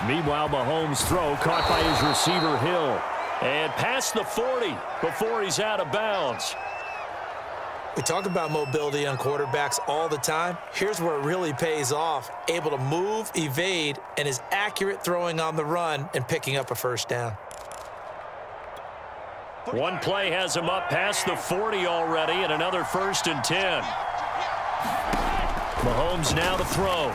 Meanwhile, Mahomes' throw caught by his receiver, Hill. And past the 40 before he's out of bounds. We talk about mobility on quarterbacks all the time. Here's where it really pays off. Able to move, evade, and is accurate throwing on the run and picking up a first down. One play has him up past the 40 already, and another 1st and 10. Mahomes now to throw.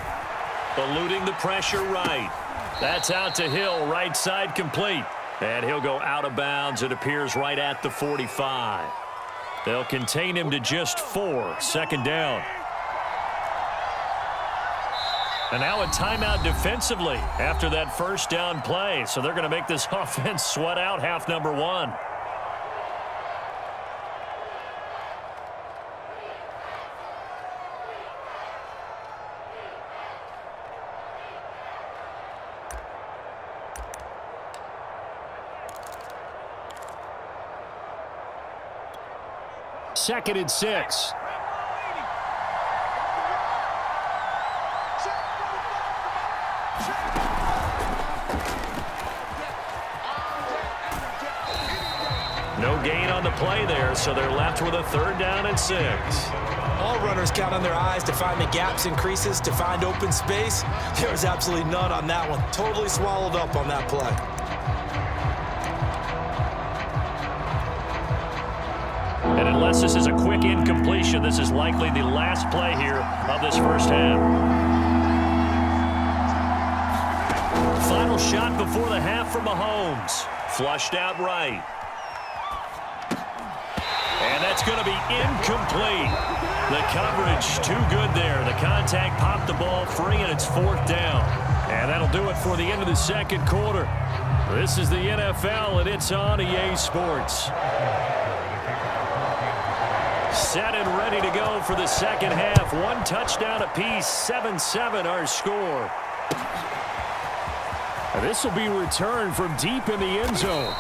Eluding the pressure right. That's out to Hill, right side complete. And he'll go out of bounds, it appears, right at the 45. They'll contain him to just 4, 2nd down. And now a timeout defensively after that first down play. So they're going to make this offense sweat out half number 1. Second and 6. No gain on the play there, so they're left with a 3rd down and 6. All runners count on their eyes to find the gaps and creases, to find open space. There was absolutely none on that one. Totally swallowed up on that play. And unless this is a quick incompletion, this is likely the last play here of this first half. Final shot before the half for Mahomes. Flushed out right. And that's going to be incomplete. The coverage too good there. The contact popped the ball free, and it's 4th down. And that'll do it for the end of the 2nd quarter. This is the NFL, and it's on EA Sports. Set and ready to go for the 2nd half. 1 touchdown apiece, 7-7 our score. And this will be returned from deep in the end zone.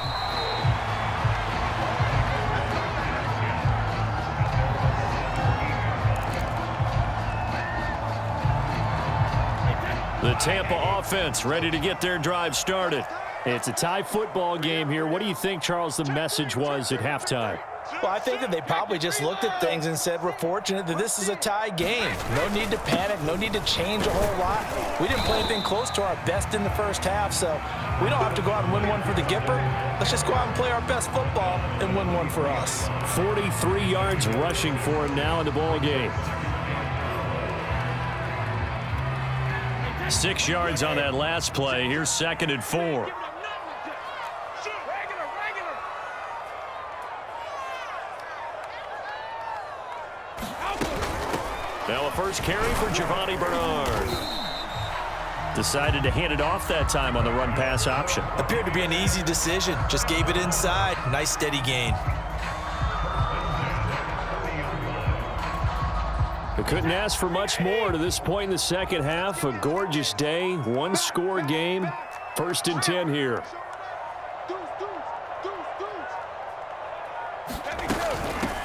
The Tampa offense ready to get their drive started. It's a tie football game here. What do you think, Charles, the message was at halftime? Well, I think that they probably just looked at things and said, we're fortunate that this is a tie game. No need to panic, no need to change a whole lot. We didn't play anything close to our best in the first half, so we don't have to go out and win one for the Gipper. Let's just go out and play our best football and win one for us. 43 yards rushing for him now in the ball game. 6 yards on that last play. Here's 2nd and 4. Now a first carry for Giovanni Bernard. Decided to hand it off that time on the run-pass option. Appeared to be an easy decision. Just gave it inside. Nice steady gain. They couldn't ask for much more to this point in the 2nd half. A gorgeous day, 1-score game. 1st and 10 here.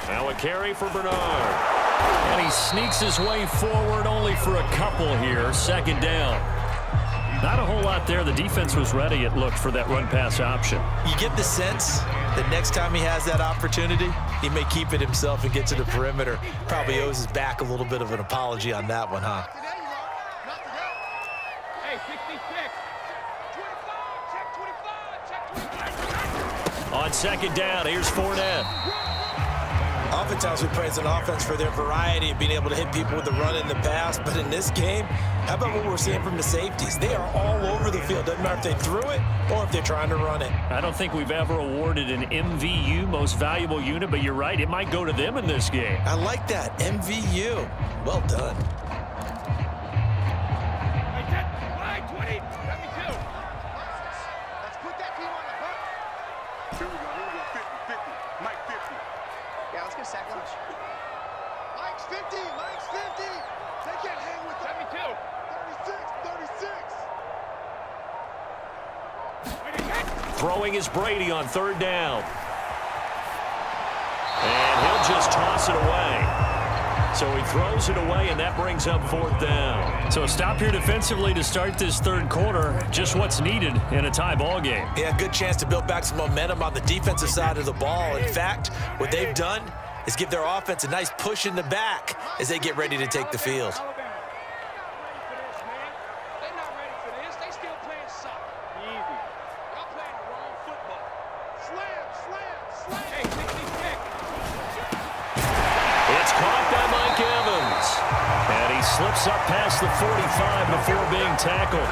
Now a carry for Bernard. And he sneaks his way forward only for a couple here. 2nd down. Not a whole lot there. The defense was ready, it looked, for that run-pass option. You get the sense that next time he has that opportunity, he may keep it himself and get to the perimeter. Probably owes his back a little bit of an apology on that one, huh? On 2nd down, here's Fournette. Oftentimes we praise an offense for their variety of being able to hit people with the run in the pass, but in this game, how about what we're seeing from the safeties? They are all over the field. Doesn't matter if they threw it or if they're trying to run it. I don't think we've ever awarded an MVU, most valuable unit, but you're right, it might go to them in this game. I like that, MVU. Well done. Throwing is Brady on 3rd down. And he'll just toss it away. So he throws it away, and that brings up 4th down. So a stop here defensively to start this third quarter. Just what's needed in a tie ball game. Yeah, good chance to build back some momentum on the defensive side of the ball. In fact, what they've done is give their offense a nice push in the back as they get ready to take the field. Slips up past the 45 before being tackled.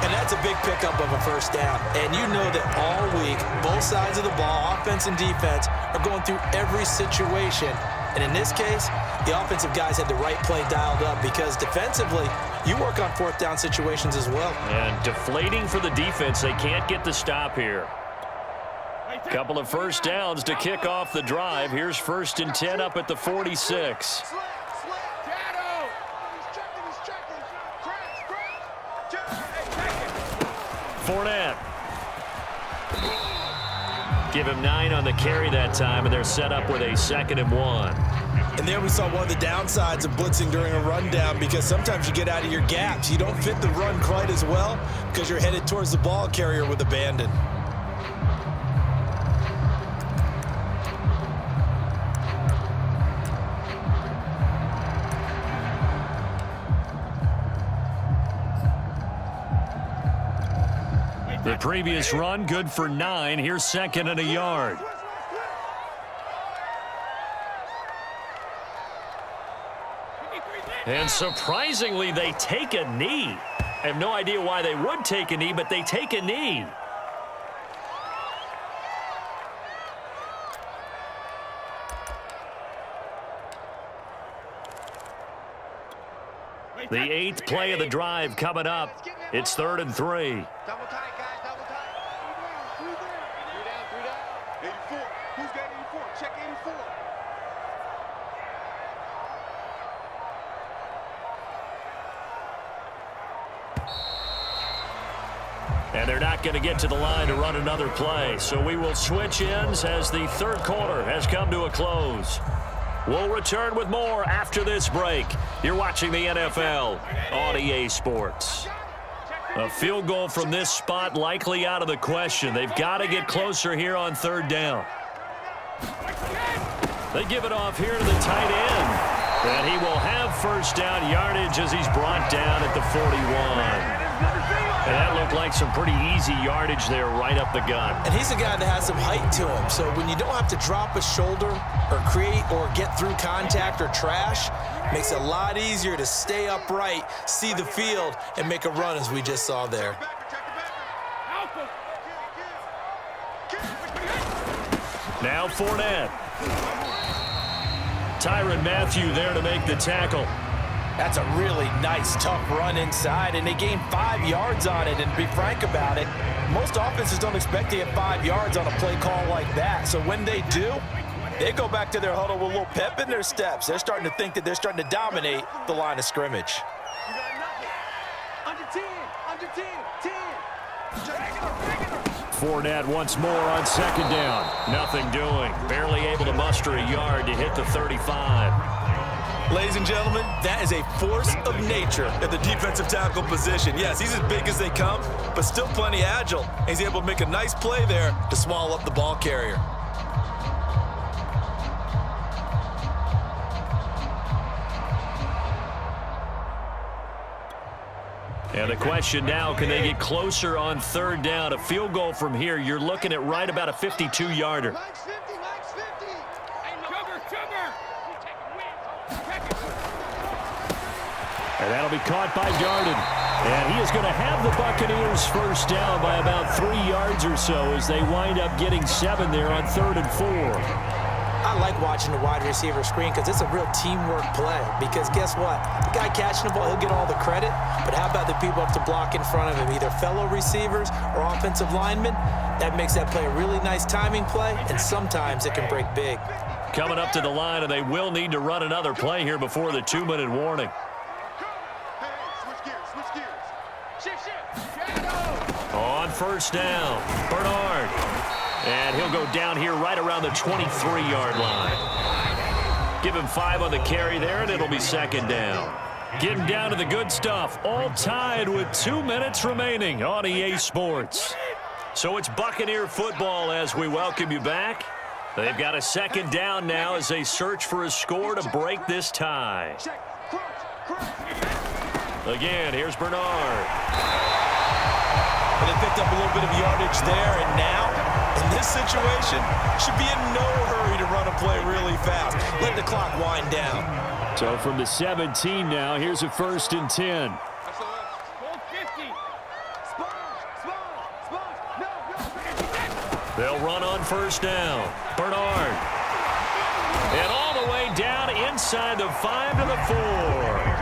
And that's a big pickup of a first down. And you know that all week, both sides of the ball, offense and defense, are going through every situation. And in this case, the offensive guys had the right play dialed up because defensively, you work on 4th down situations as well. And deflating for the defense. They can't get the stop here. Couple of first downs to kick off the drive. Here's 1st and 10 up at the 46. Fournette. Give him 9 on the carry that time, and they're set up with a 2nd and 1. And there we saw one of the downsides of blitzing during a rundown because sometimes you get out of your gaps. You don't fit the run quite as well because you're headed towards the ball carrier with abandon. The previous run, good for 9. Here's 2nd and a yard. And surprisingly, they take a knee. I have no idea why they would take a knee, but they take a knee. The 8th play of the drive coming up. It's 3rd and 3. Double tight, guys, double tight. 3 down. 84. Who's got 84? Check 84. And they're not going to get to the line to run another play. So we will switch ends as the third quarter has come to a close. We'll return with more after this break. You're watching the NFL on EA Sports. A field goal from this spot likely out of the question. They've got to get closer here on 3rd down. They give it off here to the tight end. And he will have 1st down yardage as he's brought down at the 41. And that looked like some pretty easy yardage there right up the gut. And he's a guy that has some height to him. So when you don't have to drop a shoulder or create or get through contact or trash, makes it a lot easier to stay upright, see the field, and make a run as we just saw there. Now Fournette. Tyrann Mathieu there to make the tackle. That's a really nice, tough run inside, and they gained 5 yards on it. And to be frank about it, most offenses don't expect to get 5 yards on a play call like that. So when they do, they go back to their huddle with a little pep in their steps. They're starting to think that they're starting to dominate the line of scrimmage. You got nothing. Under 10, under 10, 10. Fournette once more on 2nd down. Nothing doing. Barely able to muster a yard to hit the 35. Ladies and gentlemen, that is a force of nature at the defensive tackle position. Yes, he's as big as they come, but still plenty agile. He's able to make a nice play there to swallow up the ball carrier. And the question now, can they get closer on 3rd down? A field goal from here, you're looking at right about a 52-yarder. Max 50, Max 50. And that'll be caught by Darden. And he is going to have the Buccaneers 1st down by about 3 yards or so as they wind up getting 7 there on 3rd and 4. I like watching the wide receiver screen because it's a real teamwork play. Because guess what? The guy catching the ball, he'll get all the credit. But how about the people up to block in front of him, either fellow receivers or offensive linemen? That makes that play a really nice timing play, and sometimes it can break big. Coming up to the line, and they will need to run another play here before the 2-minute warning. On 1st down, Bernard. And he'll go down here right around the 23-yard line. Give him 5 on the carry there, and it'll be second down. Getting down to the good stuff, all tied with 2 minutes remaining on EA Sports. So it's Buccaneer football as we welcome you back. They've got a second down now as they search for a score to break this tie. Again, here's Bernard. And they picked up a little bit of yardage there, and now, in this situation, should be in no hurry to run a play really fast. Let the clock wind down. So from the 17 now, here's a 1st and 10. They'll run on 1st down. Bernard. And all the way down inside the 5 to the 4.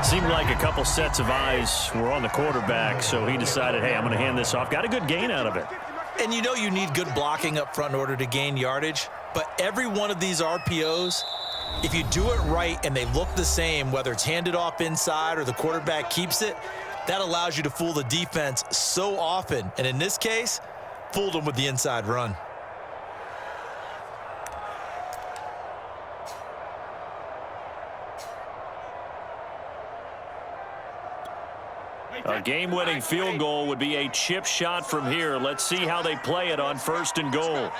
Seemed like a couple sets of eyes were on the quarterback, so he decided, hey, I'm going to hand this off. Got a good gain out of it. And you know you need good blocking up front in order to gain yardage, but every one of these RPOs, if you do it right and they look the same, whether it's handed off inside or the quarterback keeps it, that allows you to fool the defense so often. And in this case, fooled them with the inside run. A game-winning field goal would be a chip shot from here. Let's see how they play it on 1st and goal.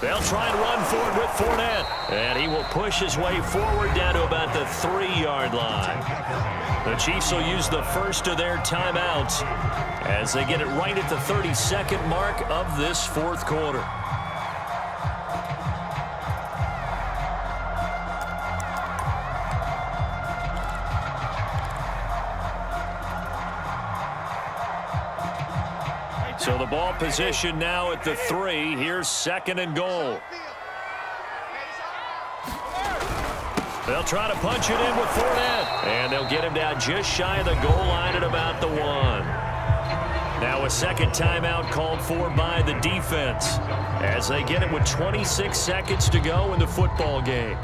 They'll try and run forward with Fournette. And he will push his way forward down to about the 3-yard line. The Chiefs will use the first of their timeouts as they get it right at the 32nd mark of this 4th quarter. So the ball position now at the 3. Here's 2nd and goal. They'll try to punch it in with Fournette. And they'll get him down just shy of the goal line at about the 1. Now a second timeout called for by the defense as they get it with 26 seconds to go in the football game.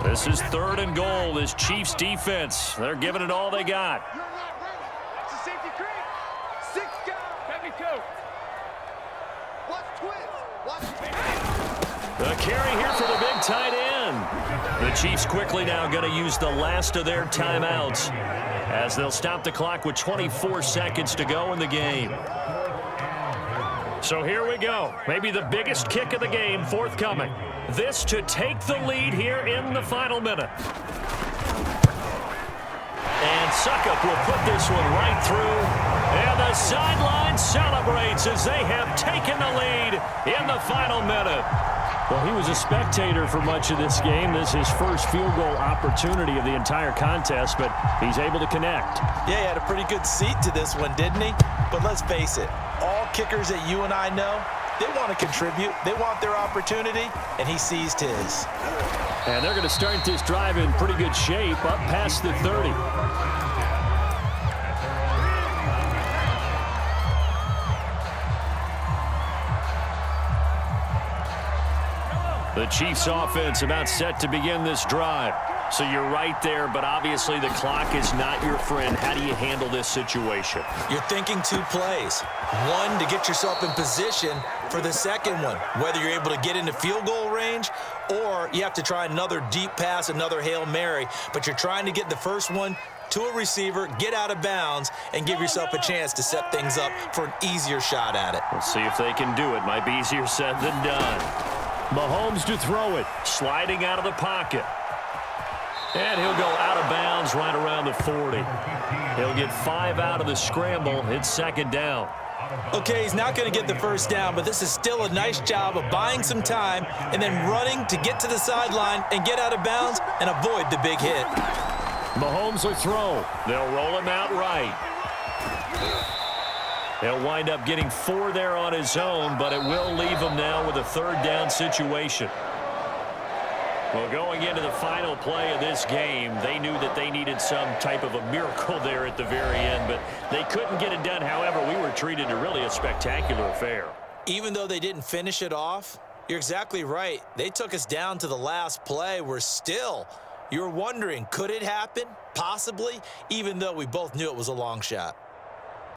This is 3rd and goal. This Chiefs defense, they're giving it all they got. You're not ready. It's a safety creep. 6 guys. 72. Watch twist. Watch twist. The carry here for the big tight end. The Chiefs quickly now going to use the last of their timeouts as they'll stop the clock with 24 seconds to go in the game. So here we go. Maybe the biggest kick of the game forthcoming. This to take the lead here in the final minute. And Suckup will put this one right through. And the sideline celebrates as they have taken the lead in the final minute. Well, he was a spectator for much of this game. This is his first field goal opportunity of the entire contest, but he's able to connect. Yeah, he had a pretty good seat to this one, didn't he? But let's face it, all kickers that you and I know, they want to contribute. They want their opportunity, and he seized his. And they're going to start this drive in pretty good shape, up past the 30. The Chiefs offense about set to begin this drive. So you're right there, but obviously the clock is not your friend. How do you handle this situation? You're thinking 2 plays. One, to get yourself in position for the second one, whether you're able to get into field goal range or you have to try another deep pass, another Hail Mary. But you're trying to get the first one to a receiver, get out of bounds, and give yourself a chance to set things up for an easier shot at it. We'll see if they can do it. Might be easier said than done. Mahomes to throw it, sliding out of the pocket. And he'll go out of bounds right around the 40. He'll get 5 out of the scramble. It's 2nd down. Okay, he's not going to get the first down, but this is still a nice job of buying some time and then running to get to the sideline and get out of bounds and avoid the big hit. Mahomes will throw. They'll roll him out right. He'll wind up getting 4 there on his own, but it will leave him now with a 3rd down situation. Well, going into the final play of this game, they knew that they needed some type of a miracle there at the very end, but they couldn't get it done. However, we were treated to really a spectacular affair. Even though they didn't finish it off, You're exactly right. They took us down to the last play. You're wondering, could it happen? Possibly, even though we both knew it was a long shot.